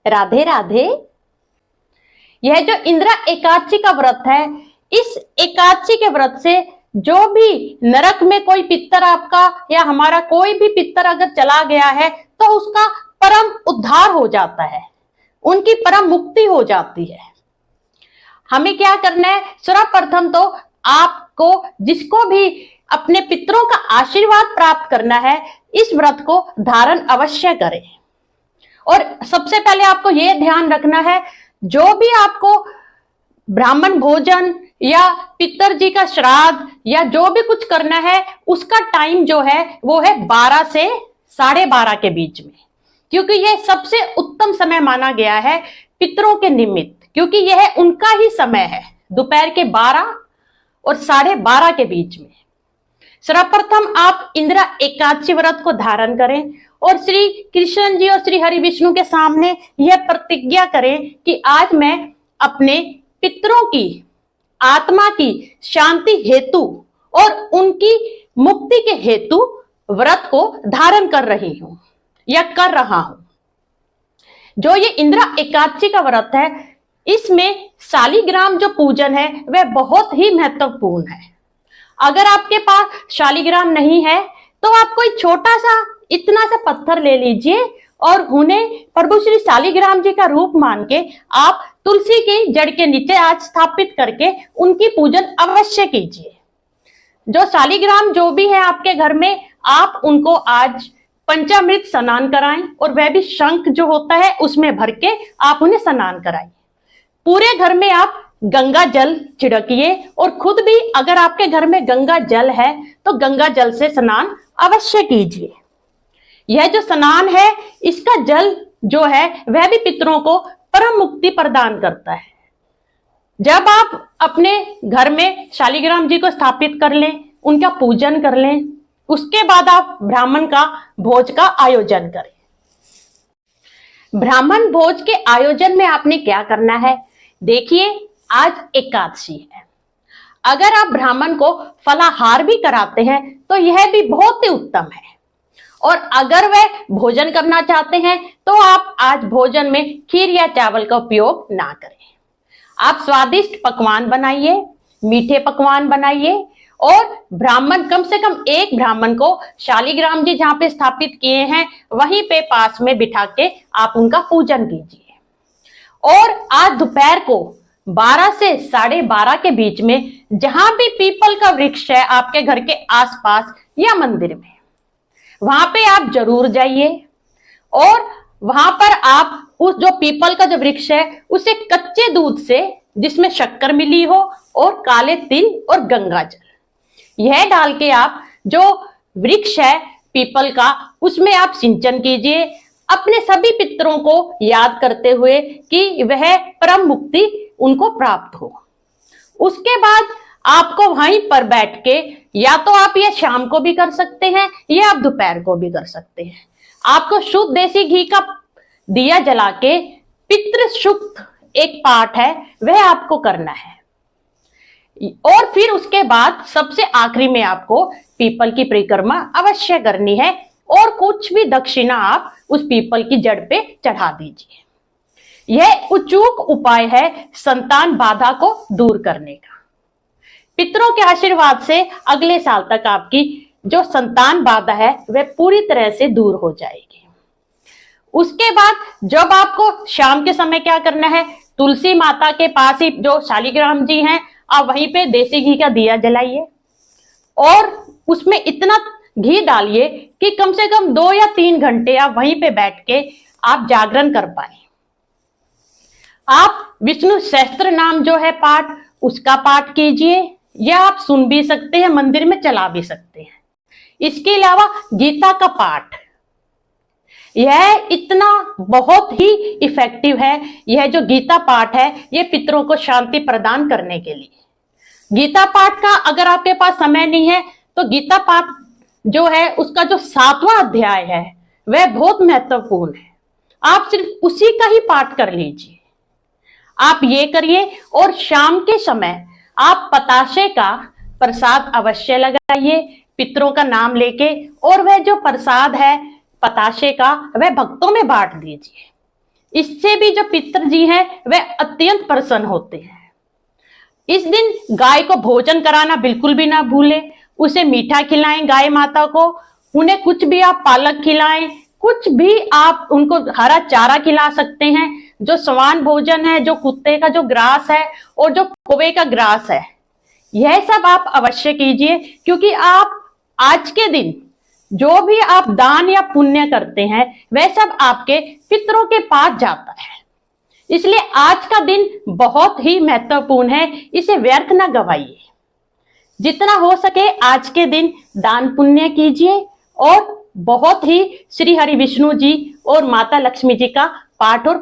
राधे राधे। यह जो इंदिरा एकादशी का व्रत है, इस एकादशी के व्रत से जो भी नरक में कोई पितर आपका या हमारा कोई भी पितर अगर चला गया है तो उसका परम उद्धार हो जाता है, उनकी परम मुक्ति हो जाती है। हमें क्या करना है? सर्वप्रथम तो आपको जिसको भी अपने पितरों का आशीर्वाद प्राप्त करना है, इस व्रत को धारण अवश्य करें। और सबसे पहले आपको यह ध्यान रखना है, जो भी आपको ब्राह्मण भोजन या पितर जी का श्राद्ध या जो भी कुछ करना है, उसका टाइम जो है वो है 12 से 12:30 के बीच में, क्योंकि यह सबसे उत्तम समय माना गया है पितरों के निमित्त, क्योंकि यह उनका ही समय है, दोपहर के 12 और 12:30 के बीच में। सर्वप्रथम आप इंदिरा एकादशी व्रत को धारण करें और श्री कृष्ण जी और श्री हरि विष्णु के सामने यह प्रतिज्ञा करें कि आज मैं अपने पितरों की आत्मा की शांति हेतु और उनकी मुक्ति के हेतु व्रत को धारण कर रही हूं या कर रहा हूं। जो ये इंदिरा एकादशी का व्रत है, इसमें शालिग्राम जो पूजन है वह बहुत ही महत्वपूर्ण है। अगर आपके पास शालिग्राम नहीं है तो आप कोई छोटा सा इतना सा पत्थर ले लीजिए और उन्हें प्रभु श्री शालिग्राम जी का रूप मान के आप तुलसी की जड़ के नीचे आज स्थापित करके उनकी पूजन अवश्य कीजिए। जो शालिग्राम जो भी है आपके घर में, आप उनको आज पंचामृत स्नान कराएं और वह भी शंख जो होता है उसमें भर के आप उन्हें स्नान कराएं। पूरे घर में आप गंगा जल छिड़किए और खुद भी अगर आपके घर में गंगा जल है तो गंगा जल से स्नान अवश्य कीजिए। यह जो स्नान है, इसका जल जो है वह भी पितरों को परम मुक्ति प्रदान करता है। जब आप अपने घर में शालिग्राम जी को स्थापित कर लें, उनका पूजन कर लें, उसके बाद आप ब्राह्मण का भोज का आयोजन करें। ब्राह्मण भोज के आयोजन में आपने क्या करना है? देखिए, आज एकादशी है। अगर आप ब्राह्मण को फलाहार भी कराते हैं तो यह भी बहुत ही उत्तम है। और अगर वह भोजन करना चाहते हैं तो आप आज भोजन में खीर या चावल का उपयोग ना करें। आप स्वादिष्ट पकवान बनाइए, मीठे पकवान बनाइए और ब्राह्मण कम से कम एक ब्राह्मण को शालिग्राम जी जहां पे स्थापित किए हैं वहीं पे पास में बिठा के आप उनका पूजन कीजिए। और आज दोपहर को 12 से 12:30 के बीच में जहां भी पीपल का वृक्ष है आपके घर के आसपास या मंदिर में, वहां पे आप जरूर जाइए और वहां पर आप उस जो पीपल का जो वृक्ष है उसे कच्चे दूध से, जिसमें शक्कर मिली हो और काले तिल और गंगा जल, यह डाल के आप जो वृक्ष है पीपल का उसमें आप सिंचन कीजिए, अपने सभी पितरों को याद करते हुए कि वह परम मुक्ति उनको प्राप्त हो। उसके बाद आपको वहीं पर बैठ के, या तो आप ये शाम को भी कर सकते हैं या आप दोपहर को भी कर सकते हैं, आपको शुद्ध देसी घी का दिया जला के पितृ सूक्त एक पाठ है वह आपको करना है। और फिर उसके बाद सबसे आखिरी में आपको पीपल की परिक्रमा अवश्य करनी है और कुछ भी दक्षिणा आप उस पीपल की जड़ पे चढ़ा दीजिए। यह अचूक उपाय है संतान बाधा को दूर करने का। पितरों के आशीर्वाद से अगले साल तक आपकी जो संतान बाधा है वह पूरी तरह से दूर हो जाएगी। उसके बाद जब आपको शाम के समय क्या करना है, तुलसी माता के पास ही जो शालिग्राम जी हैं, आप वहीं पे देसी घी का दिया जलाइए और उसमें इतना घी डालिए कि कम से कम 2 या 3 घंटे आप वहीं पे बैठ के आप जागरण कर पाए। आप विष्णु सहस्त्र नाम जो है पाठ, उसका पाठ कीजिए या आप सुन भी सकते हैं, मंदिर में चला भी सकते हैं। इसके अलावा गीता का पाठ, यह इतना बहुत ही इफेक्टिव है। यह जो गीता पाठ है यह पितरों को शांति प्रदान करने के लिए। गीता पाठ का अगर आपके पास समय नहीं है तो गीता पाठ जो है उसका जो 7वां अध्याय है वह बहुत महत्वपूर्ण है, आप सिर्फ उसी का ही पाठ कर लीजिए। आप ये करिए और शाम के समय आप पताशे का प्रसाद अवश्य लगाइए पितरों का नाम लेके, और वह जो प्रसाद है पताशे का वह भक्तों में बांट दीजिए। इससे भी जो पितृजी हैं वह अत्यंत प्रसन्न होते हैं। इस दिन गाय को भोजन कराना बिल्कुल भी ना भूलें। उसे मीठा खिलाएं गाय माता को। उन्हें कुछ भी आप पालक खिलाएं, कुछ भी आप उनको हरा चारा खिला सकते हैं, जो स्वान भोजन है, जो कुत्ते का जो ग्रास है और जो कौवे का ग्रास है, यह सब आप अवश्य कीजिए। क्योंकि आप आज के दिन जो भी आप दान या पुण्य करते हैं वह सब आपके पितरों के पास जाता है। इसलिए आज का दिन बहुत ही महत्वपूर्ण है, इसे व्यर्थ ना गवाइए। जितना हो सके आज के दिन दान पुण्य कीजिए और बहुत ही श्री हरि विष्णु जी और माता लक्ष्मी जी का पाठ और